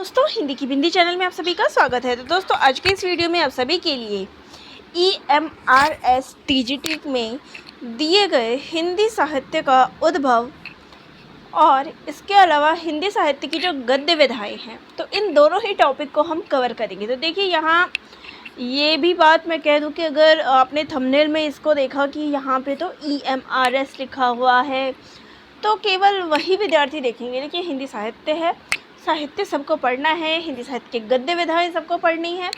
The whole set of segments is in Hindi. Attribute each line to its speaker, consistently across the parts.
Speaker 1: दोस्तों, हिंदी की बिंदी चैनल में आप सभी का स्वागत है। तो दोस्तों, आज के इस वीडियो में आप सभी के लिए EMRS TGT में दिए गए हिंदी साहित्य का उद्भव और इसके अलावा हिंदी साहित्य की जो गद्य विधाएं हैं, तो इन दोनों ही टॉपिक को हम कवर करेंगे। तो देखिए, यहाँ ये भी बात मैं कह दूं कि अगर आपने थंबनेल में इसको देखा कि यहाँ पे तो EMRS लिखा हुआ है, तो केवल वही विद्यार्थी देखेंगे। देखिए, हिंदी साहित्य है, साहित्य सबको पढ़ना है, हिंदी साहित्य की गद्य विधाएं सबको पढ़नी है,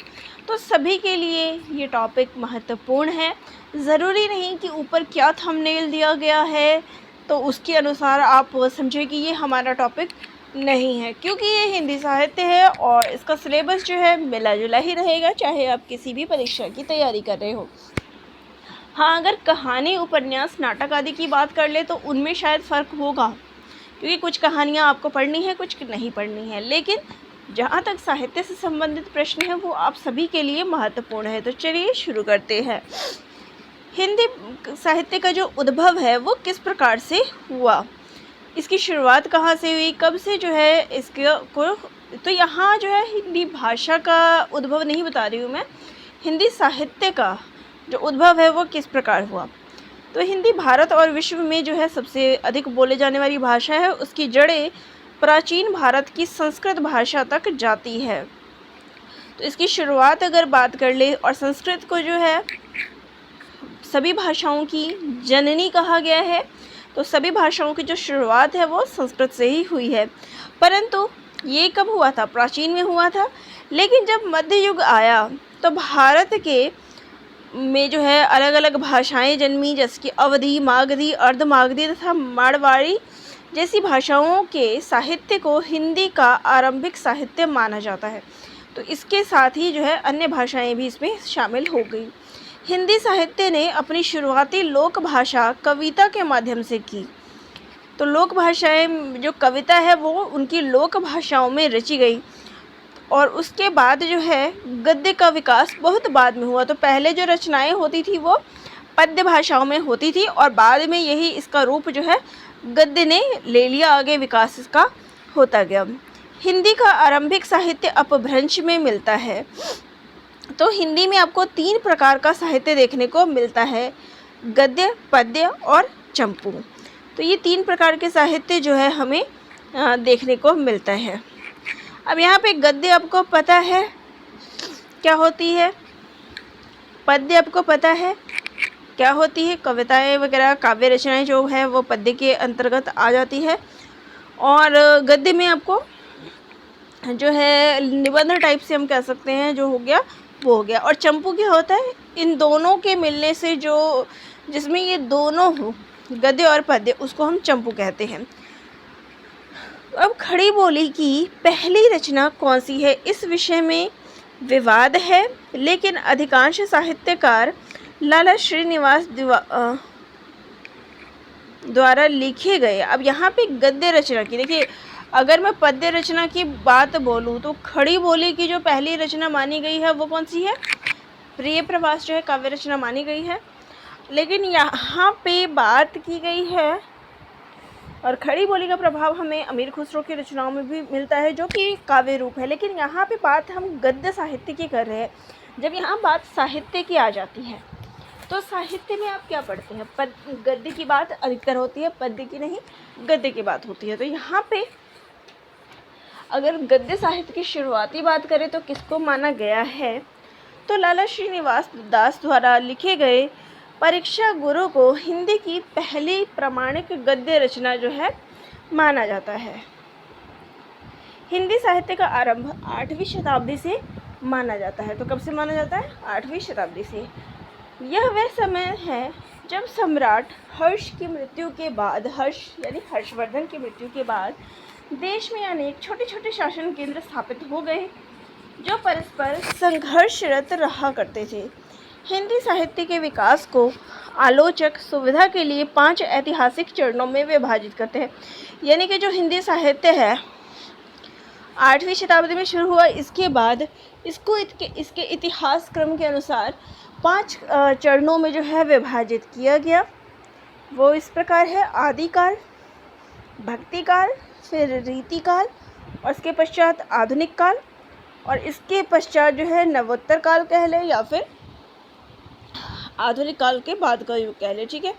Speaker 1: तो सभी के लिए ये टॉपिक महत्वपूर्ण है। ज़रूरी नहीं कि ऊपर क्या थंबनेल दिया गया है तो उसके अनुसार आप समझें कि ये हमारा टॉपिक नहीं है, क्योंकि ये हिंदी साहित्य है और इसका सिलेबस जो है मिला जुला ही रहेगा, चाहे आप किसी भी परीक्षा की तैयारी कर रहे हो। हाँ, अगर कहानी, उपन्यास, नाटक आदि की बात कर ले तो उनमें शायद फ़र्क होगा, क्योंकि कुछ कहानियाँ आपको पढ़नी है, कुछ नहीं पढ़नी है। लेकिन जहाँ तक साहित्य से संबंधित प्रश्न है वो आप सभी के लिए महत्वपूर्ण है। तो चलिए शुरू करते हैं। हिंदी साहित्य का जो उद्भव है वो किस प्रकार से हुआ, इसकी शुरुआत कहाँ से हुई, कब से जो है इसके को, तो यहाँ जो है हिंदी भाषा का उद्भव नहीं बता रही हूँ मैं, हिंदी साहित्य का जो उद्भव है वो किस प्रकार हुआ। तो हिंदी भारत और विश्व में जो है सबसे अधिक बोले जाने वाली भाषा है। उसकी जड़ें प्राचीन भारत की संस्कृत भाषा तक जाती है। तो इसकी शुरुआत अगर बात कर ले, और संस्कृत को जो है सभी भाषाओं की जननी कहा गया है, तो सभी भाषाओं की जो शुरुआत है वो संस्कृत से ही हुई है। परंतु ये कब हुआ था? प्राचीन में हुआ था। लेकिन जब मध्य युग आया तो भारत के में जो है अलग अलग भाषाएं जन्मी, जैसे कि अवधी, मागधी, अर्धमागधी तथा मारवाड़ी जैसी भाषाओं के साहित्य को हिंदी का आरंभिक साहित्य माना जाता है। तो इसके साथ ही जो है अन्य भाषाएं भी इसमें शामिल हो गई। हिंदी साहित्य ने अपनी शुरुआती लोक भाषा कविता के माध्यम से की। तो लोक भाषाएं जो कविता है वो उनकी लोक भाषाओं में रची गई, और उसके बाद जो है गद्य का विकास बहुत बाद में हुआ। तो पहले जो रचनाएं होती थी वो पद्य भाषाओं में होती थी, और बाद में यही इसका रूप जो है गद्य ने ले लिया, आगे विकास इसका होता गया। हिंदी का आरंभिक साहित्य अपभ्रंश में मिलता है। तो हिंदी में आपको 3 प्रकार का साहित्य देखने को मिलता है, गद्य, पद्य और चंपू। तो ये 3 प्रकार के साहित्य जो है हमें देखने को मिलता है। अब यहाँ पे गद्य आपको पता है क्या होती है, पद्य आपको पता है क्या होती है, कविताएं वगैरह, काव्य रचनाएं जो है वो पद्य के अंतर्गत आ जाती है। और गद्य में आपको जो है निबंध टाइप से हम कह सकते हैं, जो हो गया वो हो गया। और चंपू क्या होता है? इन दोनों के मिलने से जो जिसमें ये दोनों हो, गद्य और पद्य, उसको हम चंपू कहते हैं। अब खड़ी बोली की पहली रचना कौन सी है, इस विषय में विवाद है, लेकिन अधिकांश साहित्यकार लाला श्रीनिवास द्वारा लिखे गए। अब यहाँ पे गद्य रचना की देखिए, अगर मैं पद्य रचना की बात बोलूँ तो खड़ी बोली की जो पहली रचना मानी गई है वो कौन सी है? प्रिय प्रवास जो है काव्य रचना मानी गई है। लेकिन यहाँ पे बात की गई है, और खड़ी बोली का प्रभाव हमें अमीर खुसरो की रचनाओं में भी मिलता है, जो कि काव्य रूप है। लेकिन यहाँ पे बात हम गद्य साहित्य की कर रहे हैं। जब यहाँ बात साहित्य की आ जाती है तो साहित्य में आप क्या पढ़ते हैं? गद्य की बात अधिकतर होती है, पद्य की नहीं, गद्य की बात होती है। तो यहाँ पे अगर गद्य साहित्य की शुरुआती बात करें तो किसको माना गया है? तो लाला श्रीनिवास दास द्वारा लिखे गए परीक्षा गुरु को हिंदी की पहली प्रमाणिक गद्य रचना जो है माना जाता है। हिंदी साहित्य का आरंभ 8वीं शताब्दी से माना जाता है। तो कब से माना जाता है? 8वीं शताब्दी से। यह वह समय है जब सम्राट हर्ष की मृत्यु के बाद, हर्ष यानी हर्षवर्धन की मृत्यु के बाद देश में अनेक छोटे छोटे शासन केंद्र स्थापित हो गए, जो परस्पर संघर्षरत रहा करते थे। हिंदी साहित्य के विकास को आलोचक सुविधा के लिए 5 ऐतिहासिक चरणों में विभाजित करते हैं। यानी कि जो हिंदी साहित्य है 8वीं शताब्दी में शुरू हुआ, इसके बाद इसको इसके इतिहास क्रम के अनुसार 5 चरणों में जो है विभाजित किया गया। वो इस प्रकार है: आदिकाल, भक्तिकाल, फिर रीतिकाल और इसके पश्चात आधुनिक काल, और इसके पश्चात जो है नवोत्तर काल कह लें या फिर आधुनिक काल के बाद का युग कह लें। ठीक है,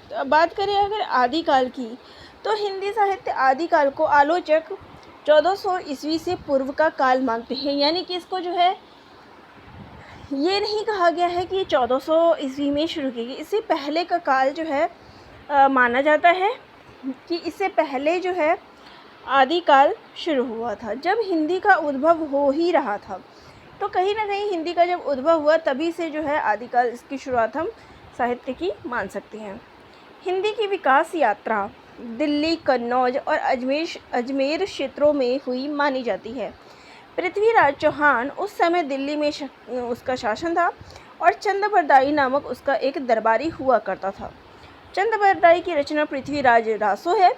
Speaker 1: तो अब बात करें अगर आदिकाल की, तो हिंदी साहित्य आदिकाल को आलोचक 1400 ईस्वी से पूर्व का काल मानते हैं। यानी कि इसको जो है ये नहीं कहा गया है कि 1400 ईस्वी में शुरू की गई, इससे पहले का काल जो है माना जाता है कि इससे पहले जो है आदिकाल शुरू हुआ था, जब हिंदी का उद्भव हो ही रहा था। तो कहीं ना कहीं हिंदी का जब उद्भव हुआ तभी से जो है आदिकाल, इसकी शुरुआत हम साहित्य की मान सकते हैं। हिंदी की विकास यात्रा दिल्ली, कन्नौज और अजमेर क्षेत्रों में हुई मानी जाती है। पृथ्वीराज चौहान उस समय दिल्ली में उसका शासन था और चंद्रबरदाई नामक उसका एक दरबारी हुआ करता था। चंद्रबरदाई की रचना पृथ्वीराज रासो है,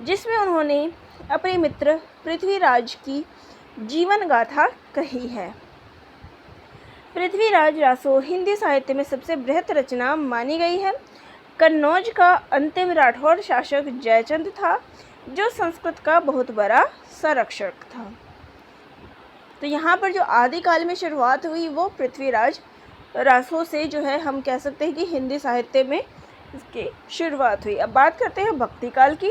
Speaker 1: जिसमें उन्होंने अपने मित्र पृथ्वीराज की जीवन गाथा कही है। पृथ्वीराज रासो हिंदी साहित्य में सबसे बृहत रचना मानी गई है। कन्नौज का अंतिम राठौर शासक जयचंद था, जो संस्कृत का बहुत बड़ा संरक्षक था। तो यहाँ पर जो आदिकाल में शुरुआत हुई वो पृथ्वीराज रासो से जो है हम कह सकते हैं कि हिंदी साहित्य में इसकी शुरुआत हुई। अब बात करते हैं भक्ति काल की।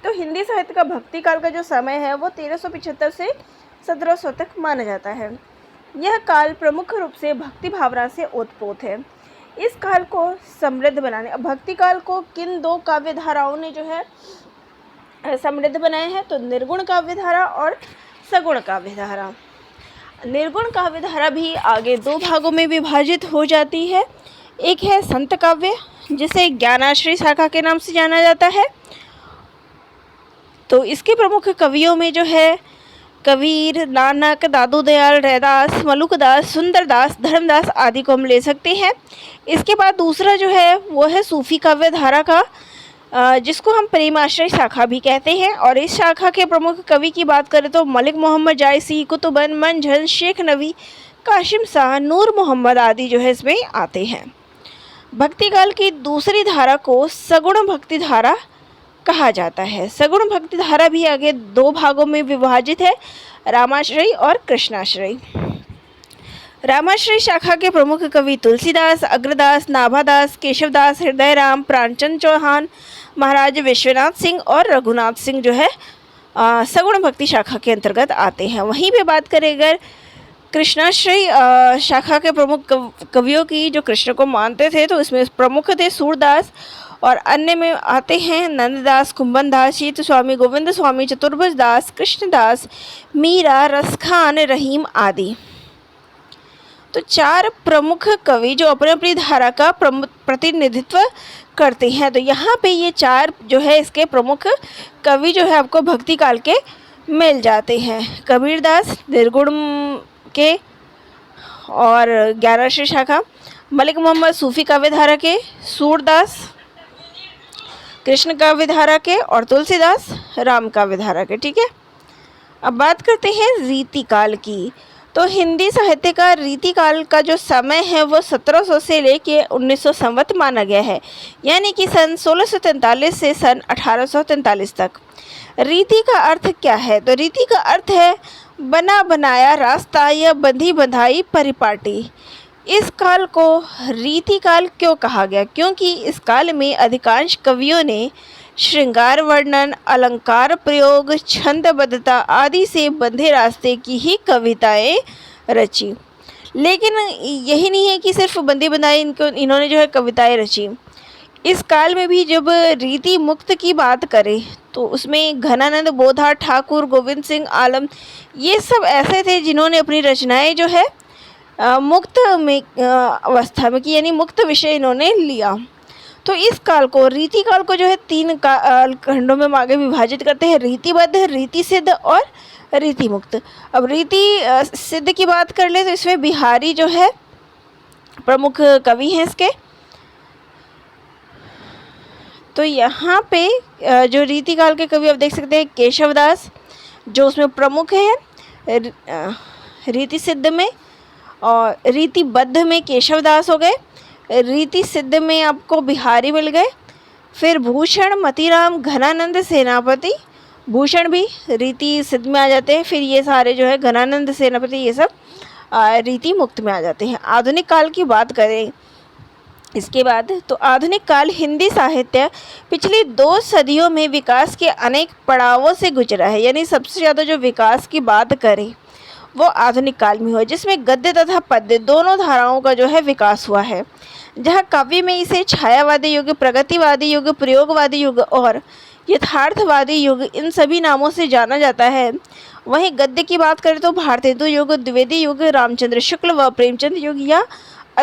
Speaker 1: तो हिंदी साहित्य का भक्ति काल का जो समय है वो 1375 से 1700 तक माना जाता है। यह काल प्रमुख रूप से भक्ति भावना से ओतप्रोत है। इस काल को समृद्ध बनाने, अब भक्ति काल को किन दो काव्य धाराओं ने जो है समृद्ध बनाए हैं, तो निर्गुण काव्य धारा और सगुण काव्य धारा। निर्गुण काव्य धारा भी आगे दो भागों में विभाजित हो जाती है। एक है संत काव्य, जिसे ज्ञानाश्रय शाखा के नाम से जाना जाता है। तो इसके प्रमुख कवियों में जो है कबीर, नानक, दादू दयाल, रैदास, मलुकदास, सुंदरदास, धर्मदास आदि को हम ले सकते हैं। इसके बाद दूसरा जो है वो है सूफी काव्य धारा का, जिसको हम प्रेमाश्रय शाखा भी कहते हैं। और इस शाखा के प्रमुख कवि की बात करें तो मलिक मोहम्मद जायसी, कुतुबन, मंझल, शेख नवी, काशिम शाह, नूर मोहम्मद आदि जो है इसमें आते हैं। भक्ति काल की दूसरी धारा को सगुण भक्ति धारा कहा जाता है। सगुण भक्ति धारा भी आगे दो भागों में विभाजित है, रामाश्रय और कृष्णाश्रय। रामाश्रय शाखा के प्रमुख कवि तुलसीदास, अग्रदास, नाभादास, केशवदास, हृदयराम, प्राणचंद चौहान, महाराज विश्वनाथ सिंह और रघुनाथ सिंह जो है सगुण भक्ति शाखा के अंतर्गत आते हैं। वहीं पे बात करें अगर कृष्णाश्रय शाखा के प्रमुख कवियों की जो कृष्ण को मानते थे, तो इसमें प्रमुख थे सूरदास और अन्य में आते हैं नंददास, कुंभनदास, शीत स्वामी, गोविंद स्वामी, चतुर्भुज दास, कृष्णदास, मीरा, रसखान, रहीम आदि। तो चार प्रमुख कवि जो अपनी अपनी धारा का प्रतिनिधित्व करते हैं। तो यहाँ पे ये चार जो है इसके प्रमुख कवि जो है आपको भक्ति काल के मिल जाते हैं। कबीरदास निर्गुण के और ज्ञानाश्रय शाखा, मलिक मोहम्मद सूफी काव्य धारा के, सूरदास कृष्ण काव्य धारा के और तुलसीदास राम काव्य धारा के। ठीक है, अब बात करते हैं रीति काल की। तो हिंदी साहित्य का रीति काल का जो समय है वो 1700 से लेके 1900 संवत माना गया है, यानी कि सन 1643 से सन 1843 तक। रीति का अर्थ क्या है? तो रीति का अर्थ है बना बनाया रास्ता या बंधी बंधाई परिपाटी। इस काल को रीति काल क्यों कहा गया? क्योंकि इस काल में अधिकांश कवियों ने श्रृंगार वर्णन, अलंकार प्रयोग, छंदबद्धता आदि से बंधे रास्ते की ही कविताएं रची। लेकिन यही नहीं है कि सिर्फ बंदी बंधाई इन्होंने जो है कविताएं रची। इस काल में भी जब रीति मुक्त की बात करें तो उसमें घनानंद बोधा, ठाकुर, गोविंद सिंह आलम, ये सब ऐसे थे जिन्होंने अपनी रचनाएं जो है मुक्त में अवस्था में की, यानी मुक्त विषय इन्होंने लिया। तो इस काल को, रीति काल को जो है तीन खंडों में आगे विभाजित करते हैं, रीतिबद्ध, रीति सिद्ध और रीति मुक्त। अब रीति सिद्ध की बात कर ले तो इसमें बिहारी जो है प्रमुख कवि हैं इसके। तो यहाँ पे जो रीति काल के कवि आप देख सकते हैं केशवदास जो उसमें प्रमुख है रीति सिद्ध में, और रीतिबद्ध में केशवदास हो गए, रीति सिद्ध में आपको बिहारी मिल गए, फिर भूषण, मतीराम, घनानंद सेनापति भूषण भी रीति सिद्ध में आ जाते हैं। फिर ये सारे जो है घनानंद सेनापति ये सब रीति मुक्त में आ जाते हैं। आधुनिक काल की बात करें इसके बाद, तो आधुनिक काल हिंदी साहित्य पिछली 2 सदियों में विकास के अनेक पड़ावों से गुजरा है। यानी सबसे ज़्यादा जो विकास की बात करें वो आधुनिक काल में हुआ, जिसमें गद्य तथा पद्य दोनों धाराओं का जो है विकास हुआ है। जहाँ काव्य में इसे छायावादी युग, प्रगतिवादी युग, प्रयोगवादी युग और यथार्थवादी युग इन सभी नामों से जाना जाता है, वहीं गद्य की बात करें तो भारतेंदु युग, द्विवेदी युग, रामचंद्र शुक्ल व प्रेमचंद युग या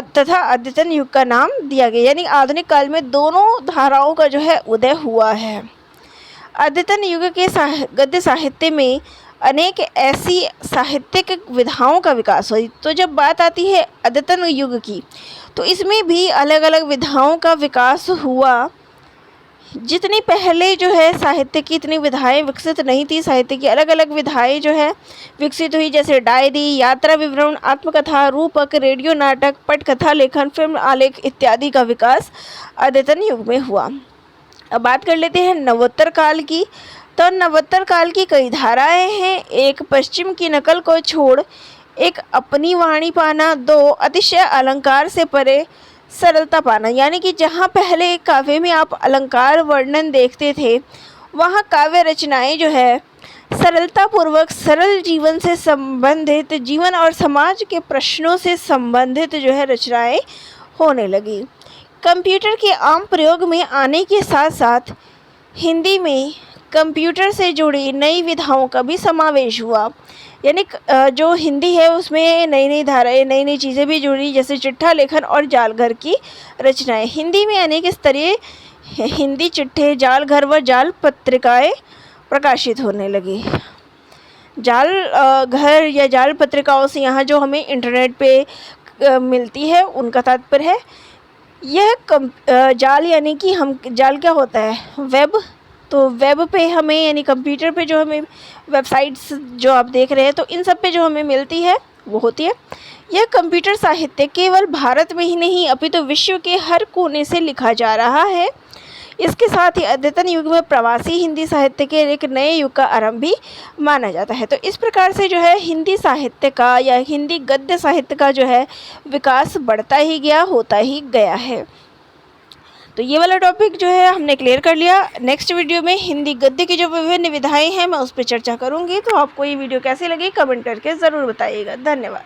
Speaker 1: तथा अद्यतन युग का नाम दिया गया। यानी आधुनिक काल में दोनों धाराओं का जो है उदय हुआ है। अद्यतन युग के गद्य साहित्य में अनेक ऐसी साहित्यिक विधाओं का विकास हुआ। तो जब बात आती है अद्यतन युग की, तो इसमें भी अलग अलग विधाओं का विकास हुआ। जितनी पहले जो है साहित्य की इतनी विधाएं विकसित नहीं थी, साहित्य की अलग अलग विधाएं जो है विकसित हुई, जैसे डायरी, यात्रा विवरण, आत्मकथा, रूपक, रेडियो नाटक, पटकथा लेखन, फिल्म आलेख इत्यादि का विकास अद्यतन युग में हुआ। अब बात कर लेते हैं नवोत्तर काल की। तो नवोत्तर काल की कई धाराएं हैं। एक, पश्चिम की नकल को छोड़ एक अपनी वाणी पाना। 2, अतिशय अलंकार से परे सरलता पाना। यानी कि जहाँ पहले काव्य में आप अलंकार वर्णन देखते थे, वहाँ काव्य रचनाएं जो है सरलता पूर्वक सरल जीवन से संबंधित, जीवन और समाज के प्रश्नों से संबंधित जो है रचनाएं होने लगी। कंप्यूटर के आम प्रयोग में आने के साथ साथ हिंदी में कंप्यूटर से जुड़ी नई विधाओं का भी समावेश हुआ। यानी जो हिंदी है उसमें नई नई धाराएं, नई नई चीज़ें भी जुड़ी, जैसे चिट्ठा लेखन और जालघर की रचनाएं। हिंदी में अनेक स्तरीय हिंदी चिट्ठे, जालघर व जाल पत्रिकाएं प्रकाशित होने लगी। जाल घर या जाल पत्रिकाओं से यहाँ जो हमें इंटरनेट पे मिलती है उनका तात्पर्य है यह जाल, यानी कि हम जाल क्या होता है, वेब। तो वेब पे हमें यानी कंप्यूटर पे जो हमें वेबसाइट्स जो आप देख रहे हैं, तो इन सब पे जो हमें मिलती है वो होती है। यह कंप्यूटर साहित्य केवल भारत में ही नहीं अपितु विश्व के हर कोने से लिखा जा रहा है। इसके साथ ही अद्यतन युग में प्रवासी हिंदी साहित्य के एक नए युग का आरंभ भी माना जाता है। तो इस प्रकार से जो है हिंदी साहित्य का या हिंदी गद्य साहित्य का जो है विकास बढ़ता ही गया, होता ही गया है। तो ये वाला टॉपिक जो है हमने क्लियर कर लिया। नेक्स्ट वीडियो में हिंदी गद्य की जो विभिन्न विधाएं हैं मैं उस पर चर्चा करूँगी। तो आपको ये वीडियो कैसी लगी कमेंट करके ज़रूर बताइएगा। धन्यवाद।